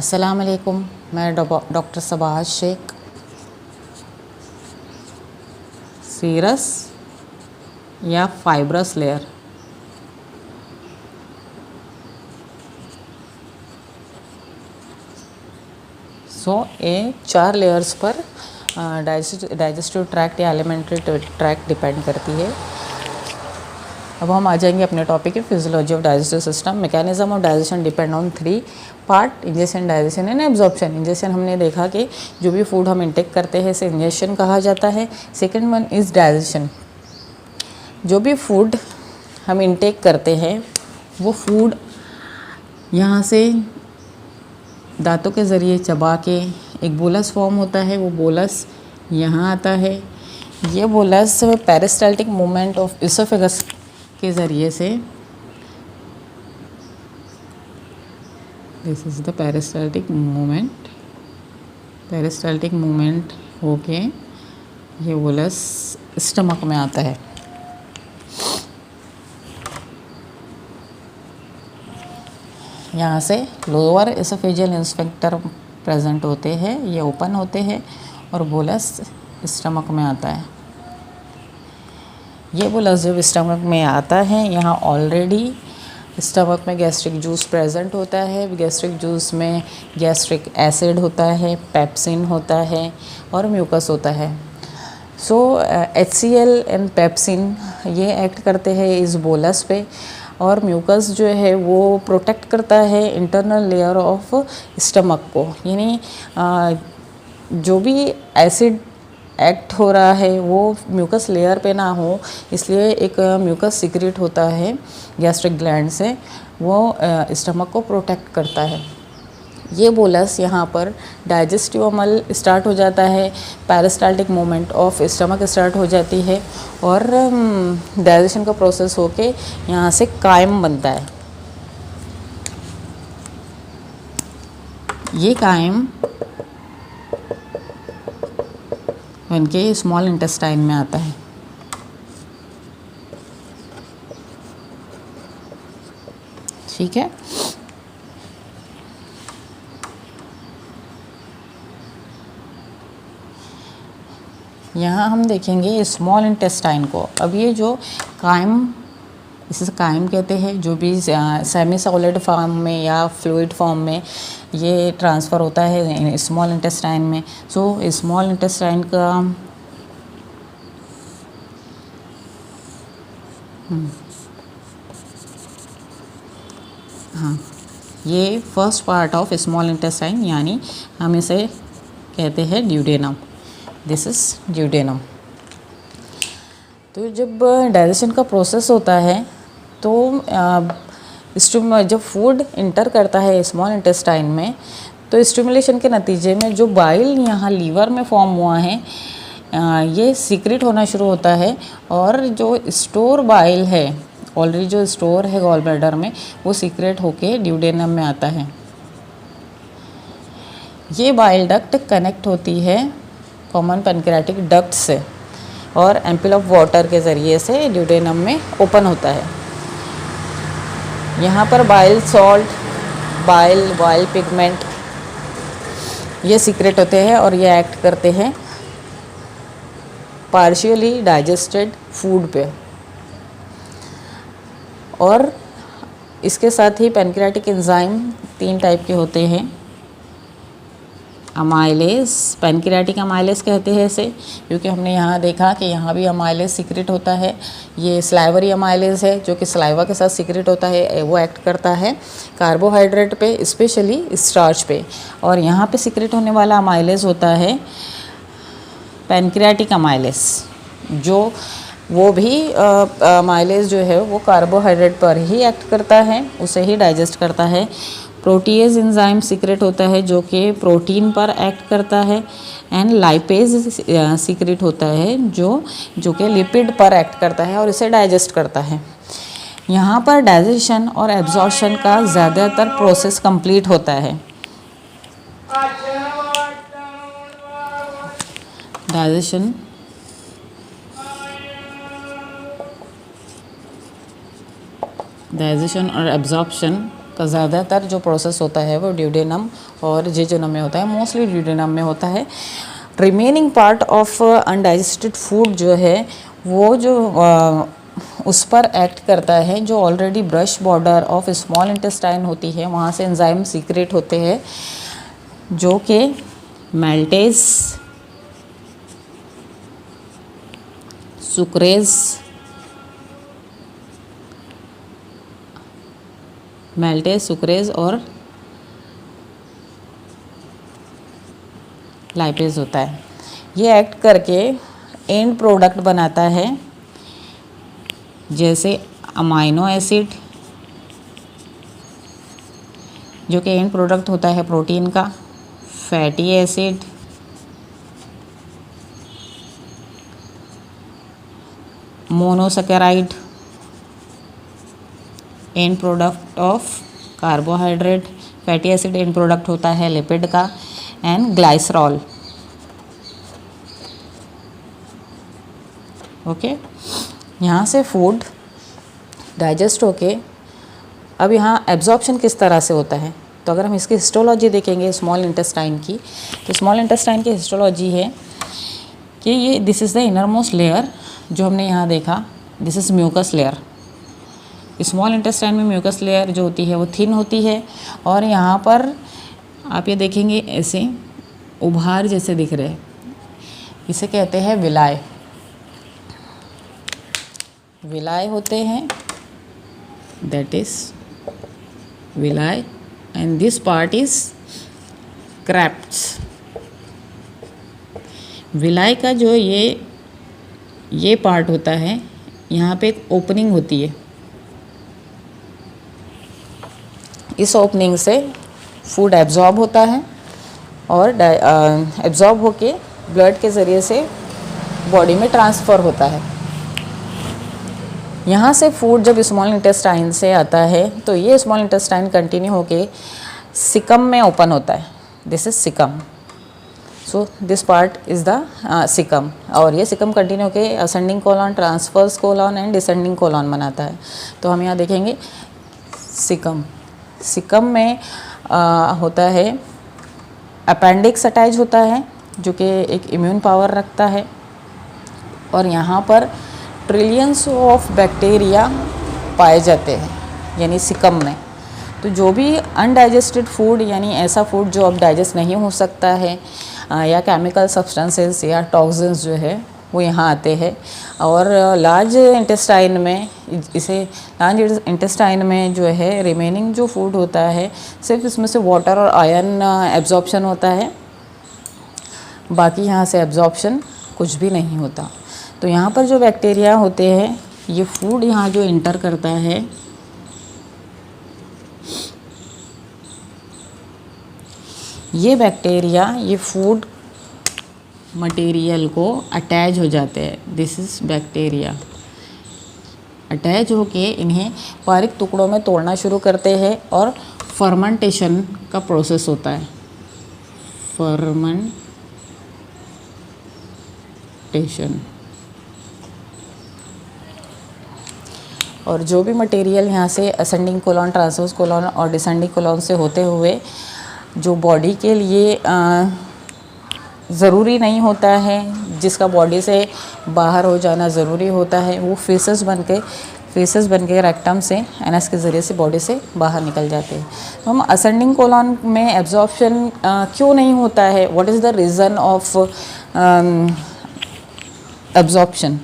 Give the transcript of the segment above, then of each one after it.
अस्सलाम वालेकुम। मैं डॉक्टर सबाह शेख। सीरस या फाइब्रस लेयर। ये 4 लेयर्स पर डाइजेस्टिव ट्रैक्ट या एलिमेंट्री ट्रैक्ट डिपेंड करती है। अब हम आ जाएंगे अपने टॉपिक है physiology of digestive system. Mechanism of digestion depend on 3 part: ingestion, digestion and absorption. Ingestion हमने देखा कि जो भी फूड हम इंटेक करते हैं इसे इंजेशन कहा जाता है। Second one is digestion. जो भी फूड हम इंटेक करते हैं वो फूड यहाँ से दांतों के ज़रिए चबा के एक बोलस फॉर्म होता है, वो बोलस यहाँ आता है। ये bolus peristaltic movement of oesophagus के ज़रिए से, this is the peristaltic movement होके ये बोलस स्टमक में आता है। यहाँ से लोअर एसोफेजियल स्फिंक्टर प्रेजेंट होते हैं, ये ओपन होते हैं और बोलस स्टमक में आता है। ये बोलस जब स्टमक में आता है, यहाँ ऑलरेडी स्टमक में गैस्ट्रिक जूस प्रेजेंट होता है। गैस्ट्रिक जूस में गैस्ट्रिक एसिड होता है, पेप्सिन होता है और म्यूकस होता है। HCl एंड पेप्सिन ये एक्ट करते हैं इस बोलस पे, और म्यूकस जो है वो प्रोटेक्ट करता है इंटरनल लेयर ऑफ स्टमक को। यानी जो भी एसिड एक्ट हो रहा है वो म्यूकस लेयर पे ना हो, इसलिए एक म्यूकस सिक्रेट होता है गैस्ट्रिक ग्लैंड से, वो स्टमक को प्रोटेक्ट करता है। ये बोलस यहाँ पर डाइजेस्टिव अमल स्टार्ट हो जाता है, peristaltic movement of stomach start हो जाती है और डाइजेशन का प्रोसेस होके यहाँ से कायम बनता है। ये कायम बनके स्मॉल इंटेस्टाइन में आता है। ठीक है, यहाँ हम देखेंगे स्मॉल इंटेस्टाइन को। अब ये जो कायम, इसे कायम कहते हैं, जो भी सेमी सॉलिड फॉर्म में या फ्लूइड फॉर्म में ये ट्रांसफ़र होता है स्मॉल इंटेस्टाइन में। स्मॉल इंटेस्टाइन का ये first part of small intestine, यानी हम इसे कहते हैं ड्यूडेनम। This is duodenum. तो जब डाइजेशन का प्रोसेस होता है तो जब फूड इंटर करता है स्मॉल इंटेस्टाइन में, तो स्टिमुलेशन के नतीजे में जो बाइल यहाँ लीवर में फॉर्म हुआ है ये सीक्रेट होना शुरू होता है, और जो स्टोर बाइल है ऑलरेडी जो स्टोर है गॉल ब्लैडर में, वो सीक्रेट होके ड्यूडेनम में आता है। ये बाइल डक्ट कनेक्ट होती है कॉमन पैनक्रियाटिक डक्ट से और एम्पल ऑफ वाटर के ज़रिए से ड्यूडेनम में ओपन होता है। यहाँ पर बाइल सॉल्ट, बाइल पिगमेंट ये सीक्रेट होते हैं और ये एक्ट करते हैं पार्शियली डाइजेस्टेड फूड पे। और इसके साथ ही पैनक्रियाटिक एंजाइम 3 टाइप के होते हैं। अमाइलेज, पैनक्रियाटिक अमाइलेज कहते हैं इसे, क्योंकि हमने यहाँ देखा कि यहाँ भी अमाइलेज सीक्रेट होता है। ये स्लाइवरी अमाइलेज है जो कि स्लाइवा के साथ सीक्रेट होता है, वो एक्ट करता है कार्बोहाइड्रेट पे, स्पेशली स्टार्च पे। और यहाँ पे सीक्रेट होने वाला अमाइलेज होता है पैनक्रियाटिक अमाइलेज, जो वो भी अमाइलेज जो है वो कार्बोहाइड्रेट पर ही एक्ट करता है, उसे ही डाइजेस्ट करता है। प्रोटीएज एंजाइम सीक्रेट होता है जो कि प्रोटीन पर एक्ट करता है, एंड लाइपेज सीक्रेट होता है जो कि लिपिड पर एक्ट करता है और इसे डाइजेस्ट करता है। यहाँ पर डाइजेशन और एब्जॉर्प्शन का ज़्यादातर प्रोसेस कंप्लीट होता है। डाइजेशन और एब्जॉर्प्शन का ज़्यादातर जो प्रोसेस होता है वो ड्यूडेनम और जेजुनम में होता है, मोस्टली ड्यूडेनम में होता है। Remaining part of undigested food जो है वो जो उस पर एक्ट करता है, जो already brush border of small intestine होती है, वहाँ से एंजाइम सीक्रेट होते हैं जो कि मैल्टेज, सुक्रेज, और लाइपेज होता है। ये एक्ट करके एंड प्रोडक्ट बनाता है, जैसे अमाइनो एसिड जो कि एंड प्रोडक्ट होता है प्रोटीन का, fatty acid, monosaccharide and product of carbohydrate, fatty acid and product होता है लिपिड का, एंड ग्लाइसरॉल। ओके, यहाँ से फूड डाइजेस्ट होके अब यहाँ एब्जॉर्प्शन किस तरह से होता है, तो अगर हम इसकी हिस्टोलॉजी देखेंगे स्मॉल इंटेस्टाइन की, तो स्मॉल इंटेस्टाइन की हिस्टोलॉजी है कि ये this is the inner most layer जो हमने यहाँ देखा, this is mucus layer. Small intestine में म्यूकस लेयर जो होती है वो थिन होती है, और यहाँ पर आप ये देखेंगे ऐसे उभार जैसे दिख रहे हैं, इसे कहते हैं विलाय। विलाय होते हैं, that is villi, and this part is crypts. Villi का जो ये पार्ट होता है, यहाँ पे एक ओपनिंग होती है, इस ओपनिंग से फूड एब्जॉर्ब होता है और एब्जॉर्ब होके ब्लड के ज़रिए से बॉडी में ट्रांसफ़र होता है। यहाँ से फूड जब स्मॉल इंटेस्टाइन से आता है तो ये स्मॉल इंटेस्टाइन कंटिन्यू होके सिकम में ओपन होता है, this is caecum. So this part is the caecum, और ये सिकम कंटिन्यू होके ascending colon, transverse colon and descending colon बनाता है। तो हम यहाँ देखेंगे सिकम। सिकम में होता है अपेंडिक्स अटैच होता है जो कि एक इम्यून पावर रखता है, और यहाँ पर ट्रिलियंस ऑफ बैक्टीरिया पाए जाते हैं, यानी सिकम में। तो जो भी अनडाइजेस्टेड फूड, यानी ऐसा फूड जो अब डाइजेस्ट नहीं हो सकता है, या केमिकल सब्सटेंसेस या टॉक्सिन्स जो है वो यहाँ आते हैं, और लार्ज इंटेस्टाइन में जो है रिमेनिंग जो फूड होता है सिर्फ इसमें से वाटर और आयरन एब्जॉर्प्शन होता है, बाकी यहाँ से एब्जॉर्प्शन कुछ भी नहीं होता। तो यहाँ पर जो बैक्टीरिया होते हैं, ये फूड यहाँ जो इंटर करता है, ये बैक्टीरिया ये फूड मटेरियल को अटैच हो जाते हैं, दिस इज़ बैक्टीरिया। अटैच होके इन्हें बारीक टुकड़ों में तोड़ना शुरू करते हैं, और फर्मेंटेशन का प्रोसेस होता है, फर्मेंटेशन। और जो भी मटेरियल यहाँ से असेंडिंग कोलॉन, ट्रांसवर्स कोलॉन और डिसेंडिंग कोलॉन से होते हुए जो बॉडी के लिए ज़रूरी नहीं होता है, जिसका बॉडी से बाहर हो जाना ज़रूरी होता है, वो फेसेस बन के रेक्टम से एनएस के ज़रिए से बॉडी से बाहर निकल जाते हैं। तो हम असेंडिंग कोलॉन में एब्जॉर्प्शन क्यों नहीं होता है, what is the reason of absorption.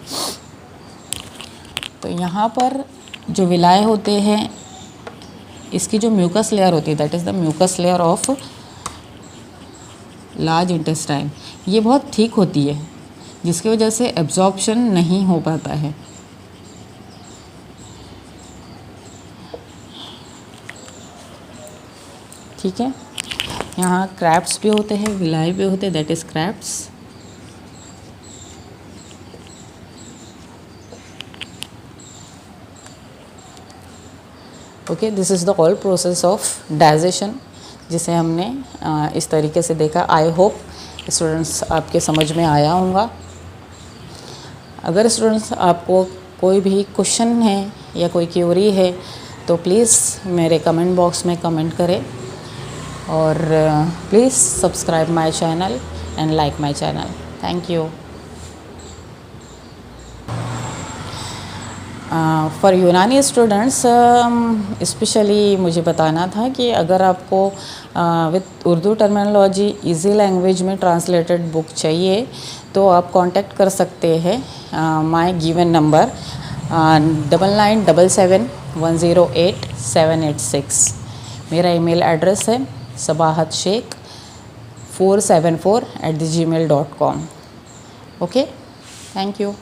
तो यहाँ पर जो विलाय होते हैं, इसकी जो म्यूकस लेयर होती है, that is the mucus layer of large intestine, ये बहुत थिक होती है, जिसकी वजह से एब्जॉर्प्शन नहीं हो पाता है। ठीक है, यहाँ क्रैप्स भी होते हैं, विलाय भी होते हैं, that is crypts. Okay, this is the whole process of digestion, जिसे हमने इस तरीके से देखा। आई होप स्टूडेंट्स आपके समझ में आया होगा। अगर स्टूडेंट्स आपको कोई भी क्वेश्चन है या कोई क्वेरी है तो प्लीज़ मेरे कमेंट बॉक्स में कमेंट करें और please subscribe my channel and like my channel. Thank you. For यूनानी स्टूडेंट्स स्पेशली मुझे बताना था कि अगर आपको with Urdu terminology easy language में ट्रांसलेटेड बुक चाहिए तो आप कांटेक्ट कर सकते हैं माय गिवन नंबर 9977108786। मेरा ईमेल एड्रेस है sabahatsheikh474@gmail.com। Okay, thank you.